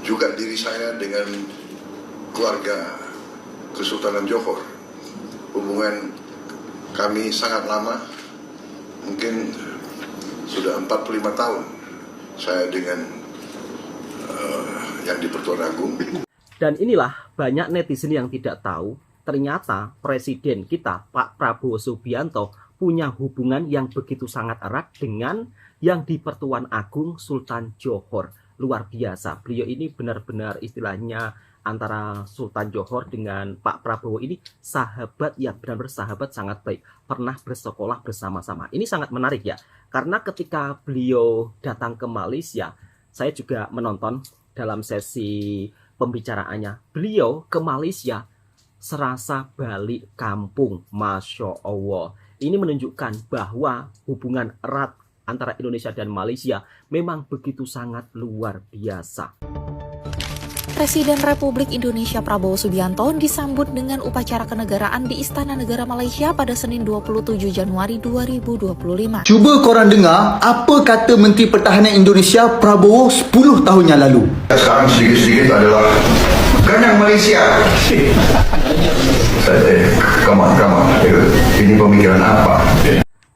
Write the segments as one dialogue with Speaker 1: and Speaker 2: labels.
Speaker 1: juga diri saya dengan keluarga Kesultanan Johor. Hubungan kami sangat lama, mungkin sudah 45 tahun saya dengan yang di Pertuan Agung.
Speaker 2: Dan inilah banyak netizen yang tidak tahu, ternyata Presiden kita Pak Prabowo Subianto punya hubungan yang begitu sangat erat dengan yang di Pertuan Agung Sultan Johor. Luar biasa, beliau ini benar-benar istilahnya antara Sultan Johor dengan Pak Prabowo ini sahabat yang benar-benar sahabat sangat baik. Pernah bersekolah bersama-sama. Ini sangat menarik ya, karena ketika beliau datang ke Malaysia, saya juga menonton dalam sesi pembicaraannya. Beliau ke Malaysia serasa balik kampung, Masya Allah. Ini menunjukkan bahwa hubungan erat antara Indonesia dan Malaysia memang begitu sangat luar biasa.
Speaker 3: Presiden Republik Indonesia Prabowo Subianto disambut dengan upacara kenegaraan di Istana Negara Malaysia pada Senin 27 Januari 2025.
Speaker 4: Cuba korang dengar apa kata Menteri Pertahanan Indonesia Prabowo 10 tahun yang lalu.
Speaker 1: Sekarang sedikit-sedikit adalah ganyang Malaysia. Come on. Ini pemikiran apa?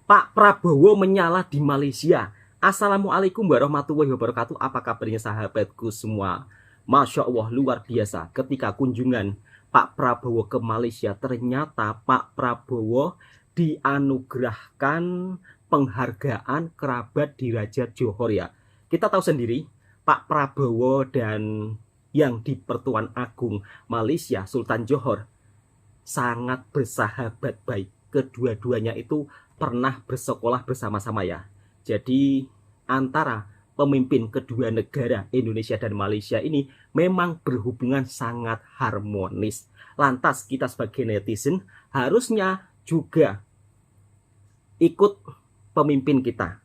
Speaker 2: Pak Prabowo menyala di Malaysia. Assalamualaikum warahmatullahi wabarakatuh. Apa kabarnya sahabatku semua? Masya Allah, luar biasa. Ketika kunjungan Pak Prabowo ke Malaysia, ternyata Pak Prabowo dianugerahkan penghargaan kerabat dirajat Johor ya. Kita tahu sendiri, Pak Prabowo dan yang di Pertuan Agung Malaysia, Sultan Johor, sangat bersahabat baik. Kedua-duanya itu pernah bersekolah bersama-sama ya. Jadi antara pemimpin kedua negara Indonesia dan Malaysia ini memang berhubungan sangat harmonis. Lantas kita sebagai netizen harusnya juga ikut pemimpin kita,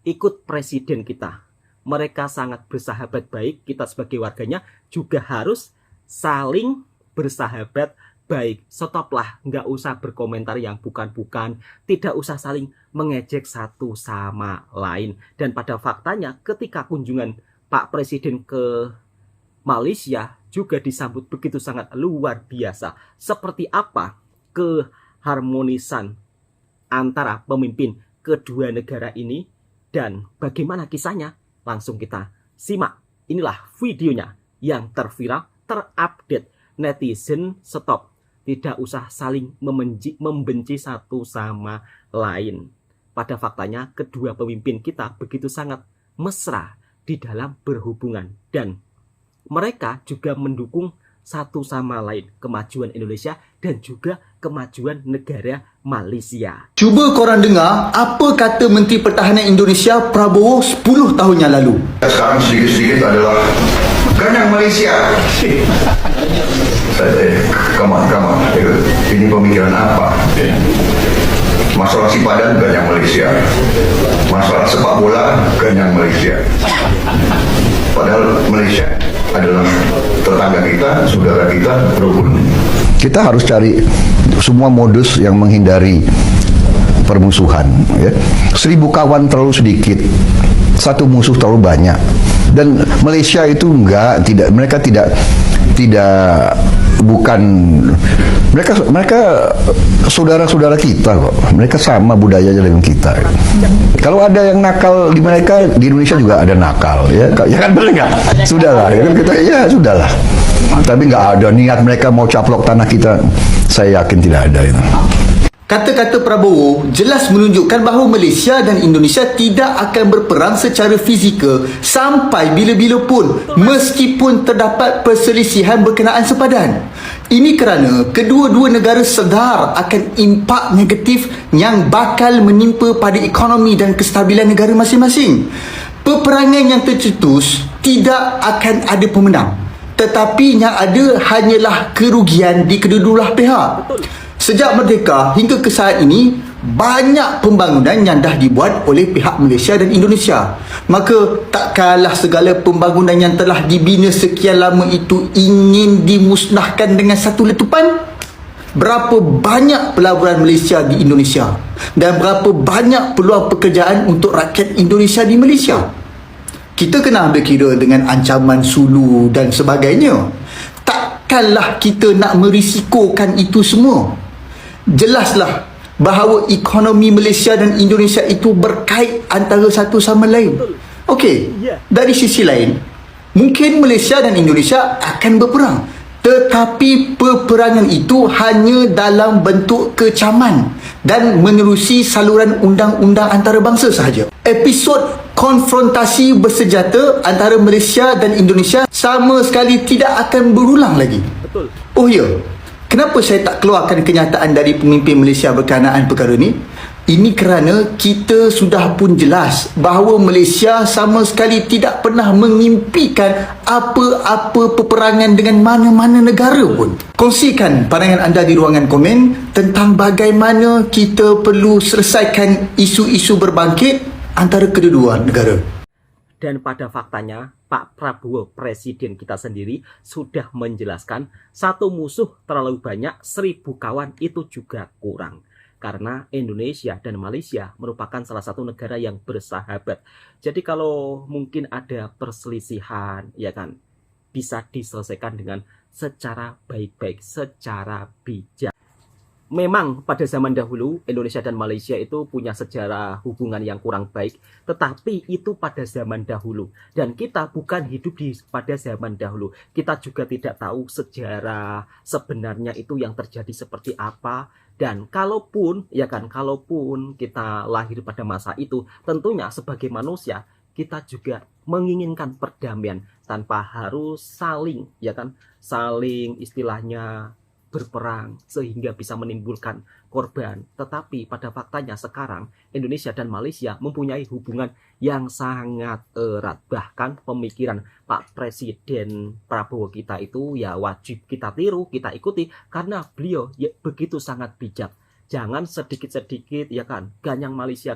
Speaker 2: ikut presiden kita. Mereka sangat bersahabat baik, kita sebagai warganya juga harus saling bersahabat baik. Stoplah, nggak usah berkomentar yang bukan-bukan, tidak usah saling mengejek satu sama lain. Dan pada faktanya ketika kunjungan Pak Presiden ke Malaysia juga disambut begitu sangat luar biasa. Seperti apa keharmonisan antara pemimpin kedua negara ini dan bagaimana kisahnya? Langsung kita simak. Inilah videonya yang terviral, terupdate. Netizen stop. Tidak usah saling membenci satu sama lain. Pada faktanya kedua pemimpin kita begitu sangat mesra di dalam berhubungan. Dan mereka juga mendukung satu sama lain kemajuan Indonesia dan juga kemajuan negara Malaysia.
Speaker 4: Cuba korang dengar apa kata Menteri Pertahanan Indonesia Prabowo 10 tahun yang lalu.
Speaker 1: Sekarang sedikit-sedikit adalah ganyang Malaysia. Come on. Ini pemikiran apa? Masalah sipadan ganyang Malaysia. Masalah sepak bola ganyang Malaysia. Padahal Malaysia adalah tetangga kita, saudara kita, rukun.
Speaker 5: Kita harus cari semua modus yang menghindari permusuhan. Ya. 1000 kawan terlalu sedikit, satu musuh terlalu banyak. Dan Malaysia itu mereka saudara-saudara kita kok. Mereka sama budayanya dengan kita. Kalau ada yang nakal di mereka, di Indonesia juga ada nakal, ya kan, benar nggak? Sudahlah, ya kan, sudahlah. Tapi nggak ada niat mereka mau caplok tanah kita. Saya yakin tidak ada itu.
Speaker 4: Kata-kata Prabowo jelas menunjukkan bahawa Malaysia dan Indonesia tidak akan berperang secara fizikal sampai bila-bila pun, meskipun terdapat perselisihan berkenaan sepadan. Ini kerana kedua-dua negara sedar akan impak negatif yang bakal menimpa pada ekonomi dan kestabilan negara masing-masing. Peperangan yang tercetus tidak akan ada pemenang, tetapi yang ada hanyalah kerugian di kedua-dua pihak. Sejak merdeka hingga ke saat ini, banyak pembangunan yang dah dibuat oleh pihak Malaysia dan Indonesia. Maka tak kalah segala pembangunan yang telah dibina sekian lama itu ingin dimusnahkan dengan satu letupan. Berapa banyak pelaburan Malaysia di Indonesia dan berapa banyak peluang pekerjaan untuk rakyat Indonesia di Malaysia. kita kena ambil kira dengan ancaman sulu dan sebagainya. Takkanlah kita nak merisikokan itu semua. Jelaslah bahawa ekonomi Malaysia dan Indonesia itu berkait antara satu sama lain. Okey, dari sisi lain, mungkin Malaysia dan Indonesia akan berperang, tetapi peperangan itu hanya dalam bentuk kecaman dan menerusi saluran undang-undang antarabangsa sahaja. Episod konfrontasi bersenjata antara Malaysia dan Indonesia sama sekali tidak akan berulang lagi.
Speaker 2: Betul.
Speaker 4: Oh ya, kenapa saya tak keluarkan kenyataan dari pemimpin Malaysia berkenaan perkara ini? Ini kerana kita sudah pun jelas bahawa Malaysia sama sekali tidak pernah mengimpikan apa-apa peperangan dengan mana-mana negara pun. Kongsikan pandangan anda di ruangan komen tentang bagaimana kita perlu selesaikan isu-isu berbangkit antara kedua-dua negara.
Speaker 2: Dan pada faktanya, Pak Prabowo, presiden kita sendiri, sudah menjelaskan satu musuh terlalu banyak, 1000 kawan itu juga kurang. Karena Indonesia dan Malaysia merupakan salah satu negara yang bersahabat. Jadi kalau mungkin ada perselisihan, ya kan, bisa diselesaikan dengan secara baik-baik, secara bijak. Memang pada zaman dahulu Indonesia dan Malaysia itu punya sejarah hubungan yang kurang baik, tetapi itu pada zaman dahulu, dan kita bukan hidup pada zaman dahulu. Kita juga tidak tahu sejarah sebenarnya itu yang terjadi seperti apa, dan kalaupun kita lahir pada masa itu, tentunya sebagai manusia kita juga menginginkan perdamaian tanpa harus saling istilahnya berperang sehingga bisa menimbulkan korban. Tetapi pada faktanya sekarang Indonesia dan Malaysia mempunyai hubungan yang sangat erat. Bahkan pemikiran Pak Presiden Prabowo kita itu ya wajib kita tiru, kita ikuti, karena beliau ya begitu sangat bijak. Jangan sedikit-sedikit ya kan ganyang Malaysia.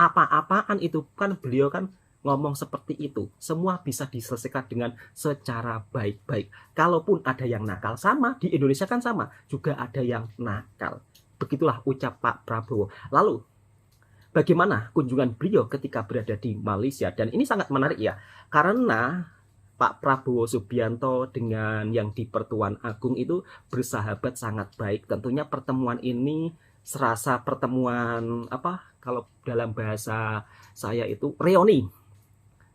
Speaker 2: Apa-apaan itu kan beliau kan ngomong seperti itu. Semua bisa diselesaikan dengan secara baik-baik. Kalaupun ada yang nakal, sama di Indonesia kan sama, juga ada yang nakal. Begitulah ucap Pak Prabowo. Lalu bagaimana kunjungan beliau ketika berada di Malaysia? Dan ini sangat menarik ya, karena Pak Prabowo Subianto dengan yang di Pertuan Agung itu bersahabat sangat baik. Tentunya pertemuan ini serasa pertemuan kalau dalam bahasa saya itu reuni.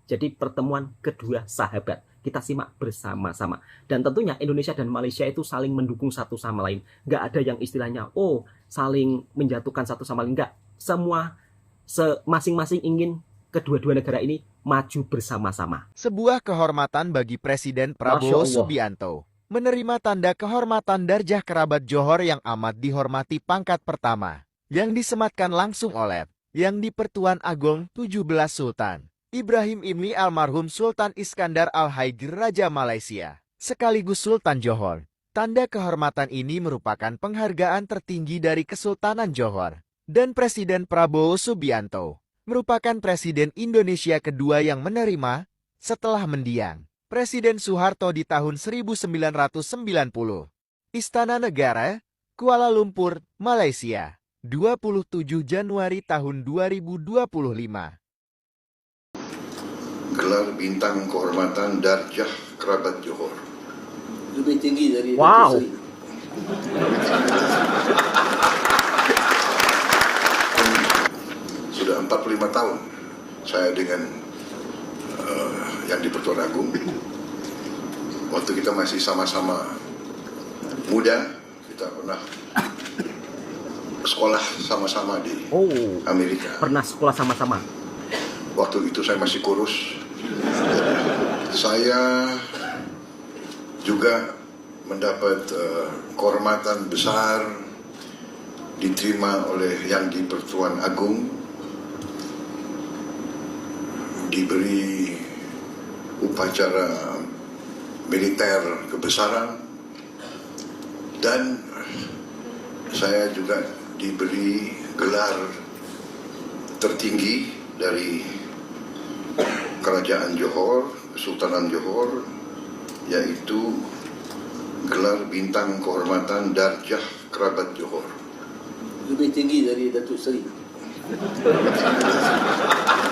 Speaker 2: Jadi pertemuan kedua sahabat. Kita simak bersama-sama. Dan tentunya Indonesia dan Malaysia itu saling mendukung satu sama lain. Nggak ada yang istilahnya saling menjatuhkan satu sama lain. Nggak. Semua masing-masing ingin kedua-dua negara ini maju bersama-sama.
Speaker 6: Sebuah kehormatan bagi Presiden Prabowo Subianto menerima tanda kehormatan Darjah Kerabat Johor yang amat dihormati pangkat pertama yang disematkan langsung oleh yang di Pertuan Agong 17 Sultan Ibrahim Imli almarhum Sultan Iskandar Al-Haigir Raja Malaysia sekaligus Sultan Johor. Tanda kehormatan ini merupakan penghargaan tertinggi dari Kesultanan Johor, dan Presiden Prabowo Subianto merupakan Presiden Indonesia kedua yang menerima setelah mendiang Presiden Soeharto di tahun 1990. Istana Negara, Kuala Lumpur, Malaysia, 27 Januari tahun 2025.
Speaker 1: Gelar bintang kehormatan Darjah Kerabat Johor.
Speaker 7: Lebih tinggi dari
Speaker 2: Wow.
Speaker 1: Sudah 45 tahun saya dengan yang di Pertuan Agung. Waktu kita masih sama-sama muda, kita pernah sekolah sama-sama di Amerika.
Speaker 2: Pernah sekolah sama-sama.
Speaker 1: Waktu itu saya masih kurus. Saya juga mendapat kehormatan besar diterima oleh yang di Pertuan Agung, diberi upacara militer kebesaran, dan saya juga diberi gelar tertinggi dari Kerajaan Johor, Kesultanan Johor, yaitu gelar bintang kehormatan Darjah Kerabat Johor.
Speaker 7: Lebih tinggi dari Datuk Seri.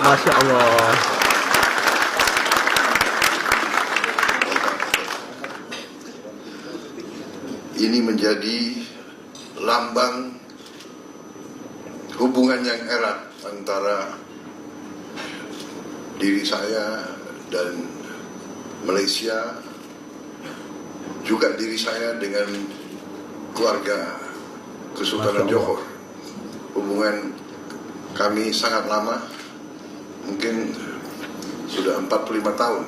Speaker 2: Masya Allah.
Speaker 1: ini menjadi lambang hubungan yang erat antara diri saya dan Malaysia, juga diri saya dengan keluarga Kesultanan Johor. Hubungan kami sangat lama, mungkin sudah 45 tahun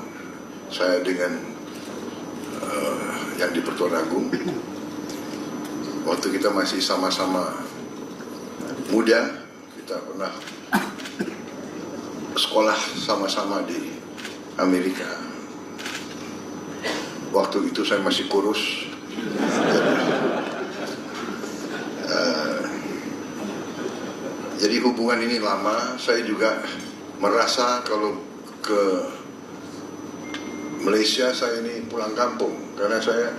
Speaker 1: saya dengan yang di Pertuan Agung. Waktu kita masih sama-sama muda, kita pernah sekolah sama-sama di Amerika. Waktu itu saya masih kurus. Jadi hubungan ini lama. Saya juga merasa kalau ke Malaysia saya ini pulang kampung, karena saya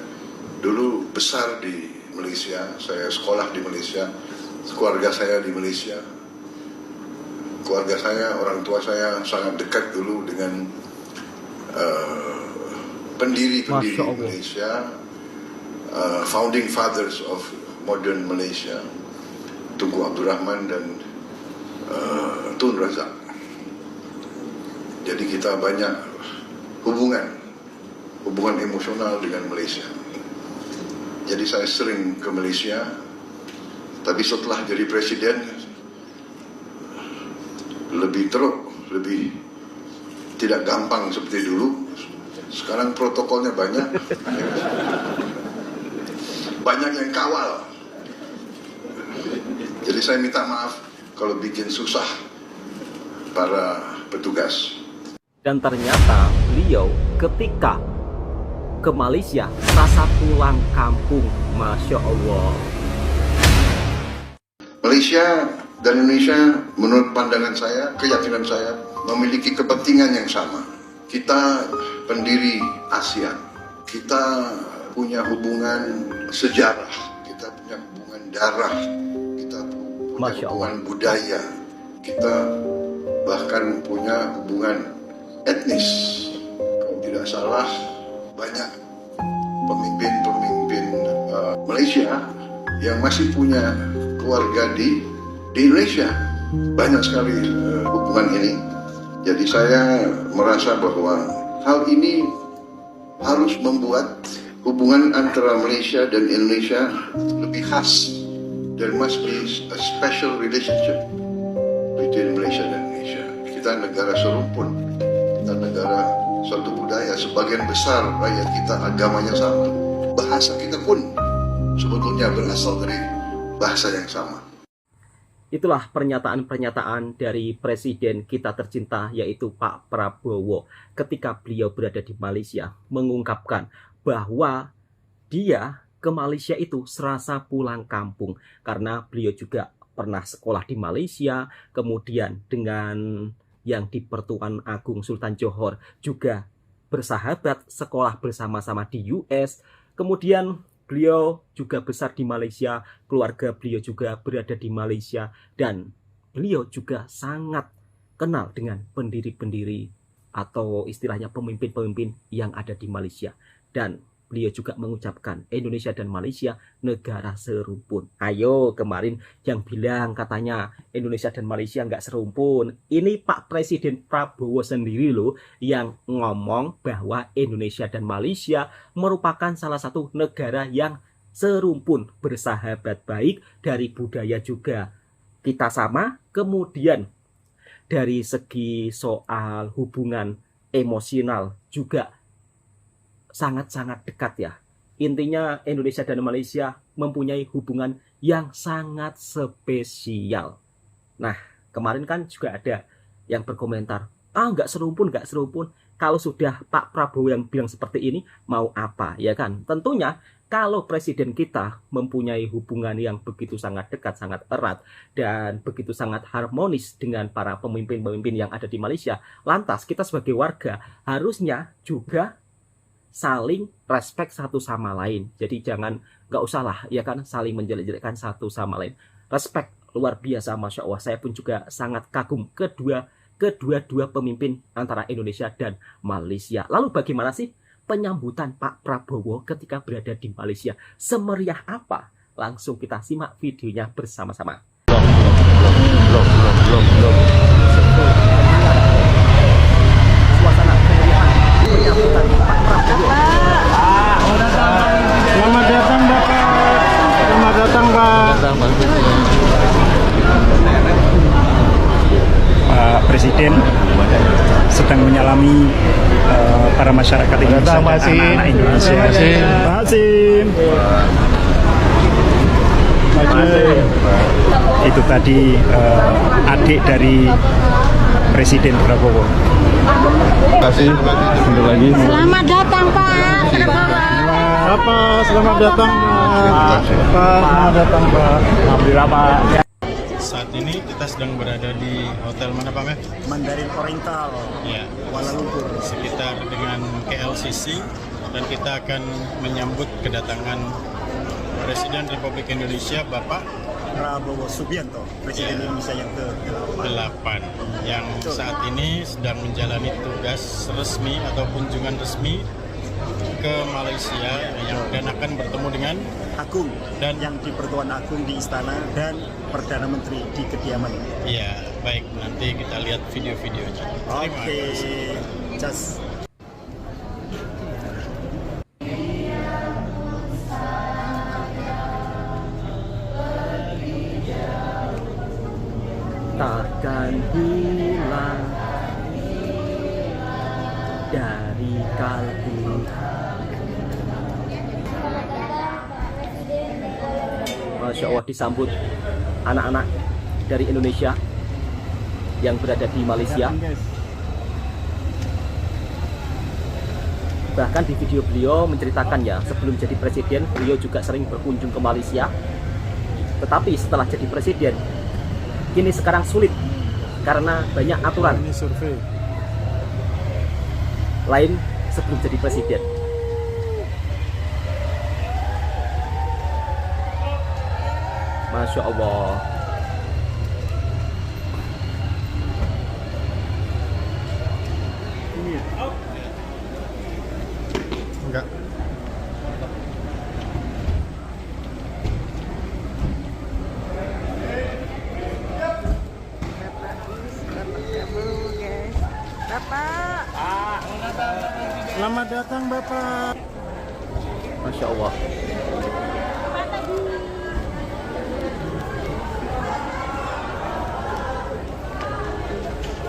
Speaker 1: dulu besar di Malaysia, saya sekolah di Malaysia, keluarga saya di Malaysia. Keluarga saya, orang tua saya sangat dekat dulu dengan pendiri-pendiri Malaysia, founding fathers of modern Malaysia, Tunku Abdul Rahman dan Tun Razak. Jadi kita banyak hubungan emosional dengan Malaysia. Jadi saya sering ke Malaysia, tapi setelah jadi presiden lebih teruk, lebih tidak gampang seperti dulu. Sekarang protokolnya banyak, banyak yang kawal. Jadi saya minta maaf kalau bikin susah para petugas.
Speaker 2: Dan ternyata beliau ketika ke Malaysia rasa pulang kampung, Masya Allah.
Speaker 1: Malaysia dan Indonesia menurut pandangan saya, keyakinan saya, memiliki kepentingan yang sama. Kita pendiri ASEAN, kita punya hubungan sejarah, kita punya hubungan darah, kita punya hubungan budaya, kita bahkan punya hubungan etnis. Kalau tidak salah, banyak pemimpin-pemimpin Malaysia yang masih punya keluarga di Indonesia. Banyak sekali hubungan ini. Jadi saya merasa bahwa hal ini harus membuat hubungan antara Malaysia dan Indonesia lebih khas. There must be a special relationship between Malaysia dan Indonesia. Kita negara serumpun, kita negara satu budaya. Sebagian besar rakyat kita agamanya sama. Bahasa kita pun sebetulnya berasal dari bahasa yang sama.
Speaker 2: Itulah pernyataan-pernyataan dari presiden kita tercinta, yaitu Pak Prabowo, ketika beliau berada di Malaysia, mengungkapkan bahwa dia ke Malaysia itu serasa pulang kampung, karena beliau juga pernah sekolah di Malaysia, kemudian dengan yang di Pertuan Agung Sultan Johor juga bersahabat, sekolah bersama-sama di US, kemudian beliau juga besar di Malaysia, keluarga beliau juga berada di Malaysia, dan beliau juga sangat kenal dengan pendiri-pendiri atau istilahnya pemimpin-pemimpin yang ada di Malaysia. Dan beliau juga mengucapkan Indonesia dan Malaysia negara serumpun. Ayo, kemarin yang bilang katanya Indonesia dan Malaysia nggak serumpun. Ini Pak Presiden Prabowo sendiri loh yang ngomong bahwa Indonesia dan Malaysia merupakan salah satu negara yang serumpun, bersahabat baik, dari budaya juga kita sama. Kemudian dari segi soal hubungan emosional juga sangat-sangat dekat ya. Intinya Indonesia dan Malaysia mempunyai hubungan yang sangat spesial. Nah, kemarin kan juga ada yang berkomentar, nggak serumpun. Kalau sudah Pak Prabowo yang bilang seperti ini, mau apa, ya kan? Tentunya kalau presiden kita mempunyai hubungan yang begitu sangat dekat, sangat erat, dan begitu sangat harmonis dengan para pemimpin-pemimpin yang ada di Malaysia, lantas kita sebagai warga harusnya juga saling respect satu sama lain. Jadi jangan, nggak usah lah, ya kan, saling menjelek-jelekkan satu sama lain. Respect luar biasa, Masya Allah. Saya pun juga sangat kagum kedua pemimpin antara Indonesia dan Malaysia. Lalu bagaimana sih penyambutan Pak Prabowo ketika berada di Malaysia. Semeriah apa? Langsung kita simak videonya bersama-sama. Suasana kemeriahan penyambutan Pak Prabowo.
Speaker 8: Selamat datang Bapak. Selamat datang Pak. Pak Presiden sedang menyalami para masyarakat Indonesia dan anak-anak Indonesia. Pak Sim. Itu tadi adik dari Presiden Prabowo.
Speaker 5: Terima kasih. Untuk lagi.
Speaker 9: Selamat datang Pak Prabowo.
Speaker 8: Bapak, selamat datang Pak. Selamat datang Pak. Alhamdulillah Pak. Saat ini kita sedang berada di hotel mana Pak? Mandarin Oriental. Ya, Kuala Lumpur. Sekitar dengan KLCC dan kita akan menyambut kedatangan Presiden Republik Indonesia Bapak Prabowo Subianto, Presiden Indonesia yang ke-8 yang saat ini sedang menjalani tugas resmi atau kunjungan resmi ke Malaysia dan akan bertemu dengan Agung dan yang di Pertuan Agung di Istana dan Perdana Menteri di kediaman. Iya, baik, nanti kita lihat video-videonya. Oke, just
Speaker 2: takkan hilang dari kalbu. Masya Allah, disambut anak-anak dari Indonesia yang berada di Malaysia. Bahkan di video beliau menceritakannya, sebelum jadi presiden beliau juga sering berkunjung ke Malaysia. Tetapi setelah jadi presiden, kini sekarang sulit karena banyak aturan lain sebelum jadi presiden. Masya Allah.
Speaker 8: enggak. Selamat datang Bapak.
Speaker 2: Masya Allah.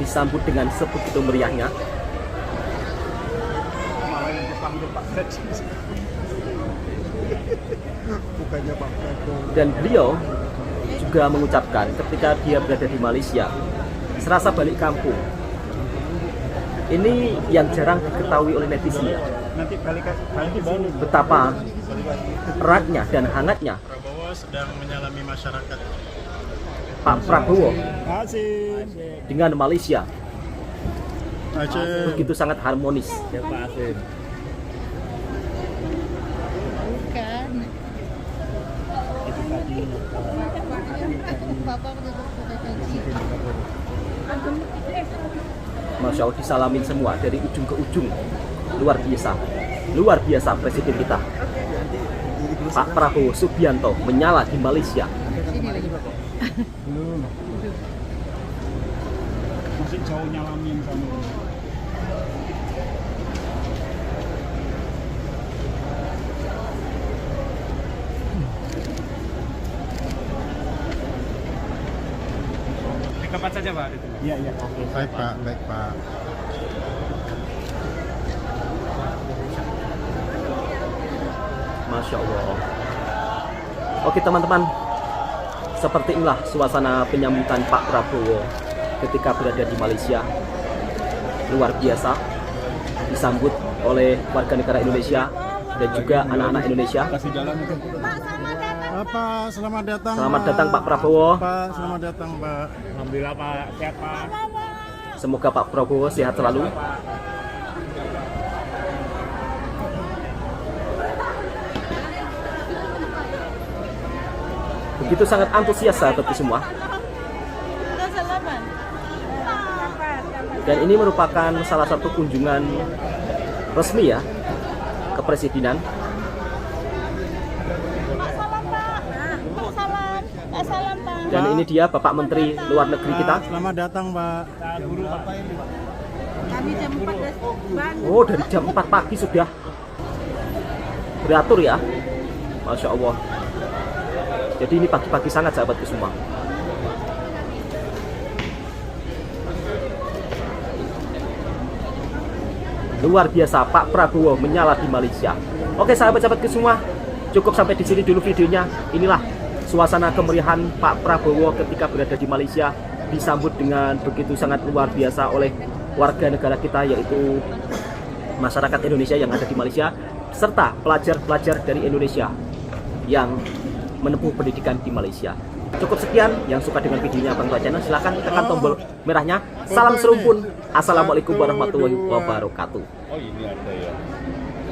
Speaker 2: Disambut dengan sebegitu meriahnya. Dan beliau juga mengucapkan ketika dia berada di Malaysia, serasa balik kampung. Ini yang jarang diketahui oleh netizen. Betapa eratnya dan hangatnya
Speaker 8: Prabowo sedang menyalami masyarakat.
Speaker 2: Pak Prabowo dengan Malaysia begitu sangat harmonis. Masya Allah, disalamin semua dari ujung ke ujung. Luar biasa presiden kita Pak Prabowo Subianto menyala di Malaysia.
Speaker 8: Masih jauh nyalamin kamu. Kapan saja Pak? Iya, iya. Oke. Baik Pak, baik Pak.
Speaker 2: Masya Allah. Oke teman-teman, seperti inilah suasana penyambutan Pak Prabowo ketika berada di Malaysia. Luar biasa, disambut oleh warga negara Indonesia dan juga anak-anak Indonesia.
Speaker 8: Pak, selamat datang.
Speaker 2: Selamat datang Pak Prabowo.
Speaker 8: Pak, selamat datang Pak. Alhamdulillah Pak, sehat Pak.
Speaker 2: Semoga Pak Prabowo sehat selalu. Begitu sangat antusias sahabat semua. Dan ini merupakan salah satu kunjungan resmi ya kepresidenan.
Speaker 9: Salam Pak.
Speaker 2: Dan ini dia Bapak Menteri Luar Negeri kita.
Speaker 8: Selamat datang Pak.
Speaker 9: Kami jam 4
Speaker 2: Oh, dari jam 4 pagi sudah beratur ya. Masya Allah. Jadi ini pagi-pagi sangat sahabatku semua. Luar biasa, Pak Prabowo menyala di Malaysia. Oke sahabat-sahabatku semua, cukup sampai di sini dulu videonya. Inilah suasana kemeriahan Pak Prabowo ketika berada di Malaysia, disambut dengan begitu sangat luar biasa oleh warga negara kita, yaitu masyarakat Indonesia yang ada di Malaysia, serta pelajar-pelajar dari Indonesia yang menempuh pendidikan di Malaysia. Cukup sekian, yang suka dengan videonya Bang Tua Channel silahkan tekan tombol merahnya. Salam serumpun. Assalamualaikum warahmatullahi wabarakatuh.
Speaker 8: Oh ini ada ya.